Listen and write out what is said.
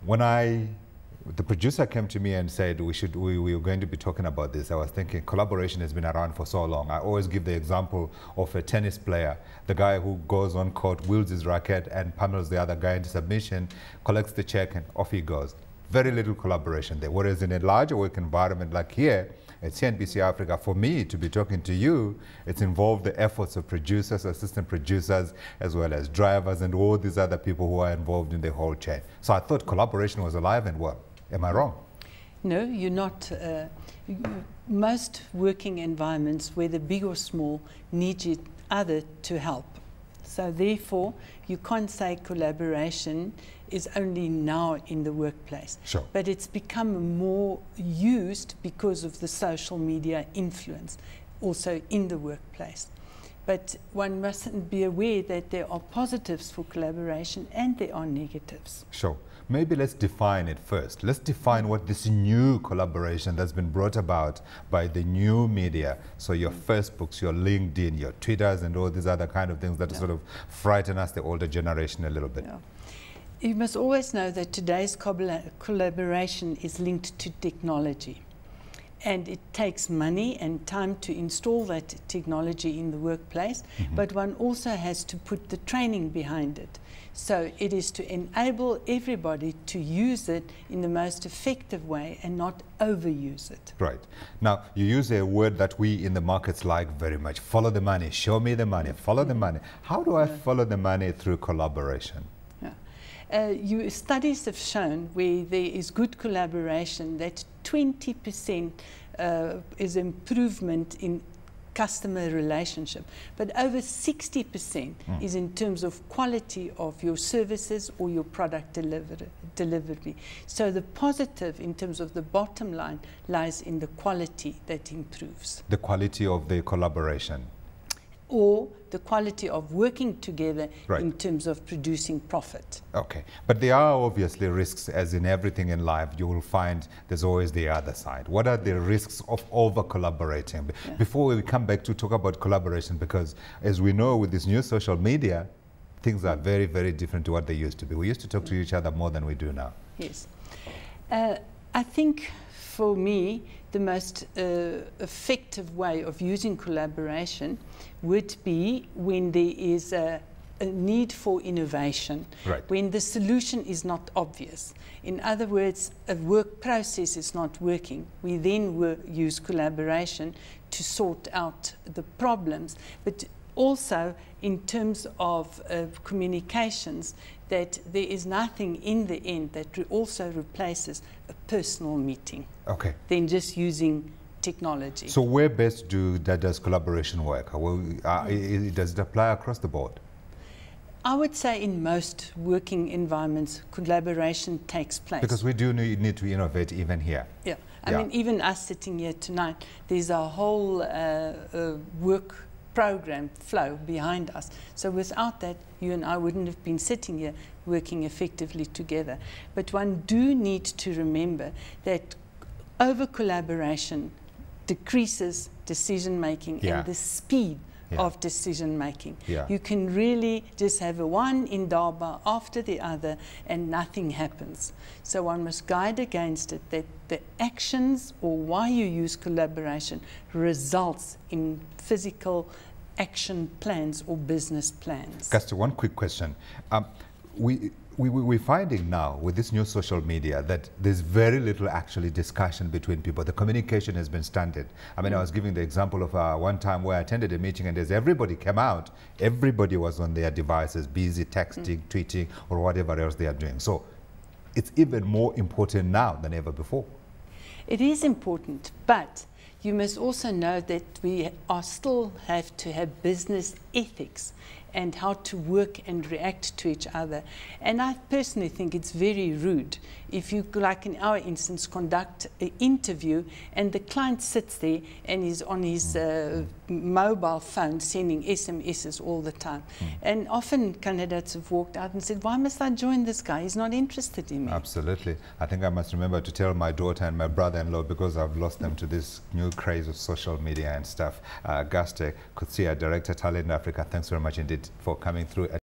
When the producer came to me and said we were going to be talking about this, I was thinking collaboration has been around for so long. I always give the example of a tennis player, the guy who goes on court, wields his racket and pummels the other guy into submission, collects the check and off he goes. Very little collaboration there. Whereas in a larger work environment like here at CNBC Africa, for me to be talking to you, it's involved the efforts of producers, assistant producers, as well as drivers and all these other people who are involved in the whole chain. So I thought collaboration was alive and well. Am I wrong? No, you're not. Most working environments, whether big or small, need each other to help. So therefore, you can't say collaboration is only now in the workplace. Sure. But it's become more used because of the social media influence, also in the workplace. But one mustn't be aware that there are positives for collaboration and there are negatives. Sure. Maybe let's define it first. Let's define what this new collaboration that's been brought about by the new media. So your Facebooks, your LinkedIn, your Twitters, and all these other kind of things that sort of frighten us, the older generation, a little bit. Yeah. You must always know that today's collaboration is linked to technology. And it takes money and time to install that technology in the workplace, but one also has to put the training behind it. So it is to enable everybody to use it in the most effective way and not overuse it. Right. Now, you use a word that we in the markets like very much. Follow the money, show me the money, follow the money. How do I follow the money through collaboration? Studies have shown where there is good collaboration that 20% is improvement in customer relationship, but over 60% is in terms of quality of your services or your product delivery. So the positive in terms of the bottom line lies in the quality that improves. The quality of the collaboration. Or the quality of working together right. in terms of producing profit. Okay, but there are obviously risks, as in everything in life. You will find there's always the other side. What are the risks of over-collaborating? Yeah. Before we come back to talk about collaboration, because as we know with this new social media, things are very, very different to what they used to be. We used to talk to each other more than we do now. Yes. I think for me, the most effective way of using collaboration would be when there is a need for innovation, right. when the solution is not obvious. In other words, a work process is not working. We then use collaboration to sort out the problems, but also in terms of communications, that there is nothing in the end that also replaces a personal meeting. Okay. Than just using technology. So where best does collaboration work? Does it apply across the board? I would say in most working environments, collaboration takes place. Because we do need to innovate even here. Yeah. I mean, even us sitting here tonight, there's a whole work program flow behind us. So without that, you and I wouldn't have been sitting here working effectively together. But one do need to remember that over collaboration decreases decision making and the speed of decision making. You can really just have a one indaba after the other and nothing happens. So one must guide against it, that the actions or why you use collaboration results in physical action plans or business plans. Auguste, one quick question. We're finding now with this new social media that there's very little actually discussion between people. The communication has been stunted. I mean, I was giving the example of one time where I attended a meeting and as everybody came out, everybody was on their devices, busy texting, tweeting, or whatever else they are doing. So it's even more important now than ever before. It is important, but you must also know that we still have to have business ethics and how to work and react to each other. And I personally think it's very rude if you, like in our instance, conduct an interview and the client sits there and is on his mobile phone sending SMSs all the time. And often candidates have walked out and said, why must I join this guy? He's not interested in me. Absolutely. I think I must remember to tell my daughter and my brother-in-law, because I've lost them to this new craze of social media and stuff. Auguste Coetzer, Director, Talent Africa, thanks very much indeed for coming through.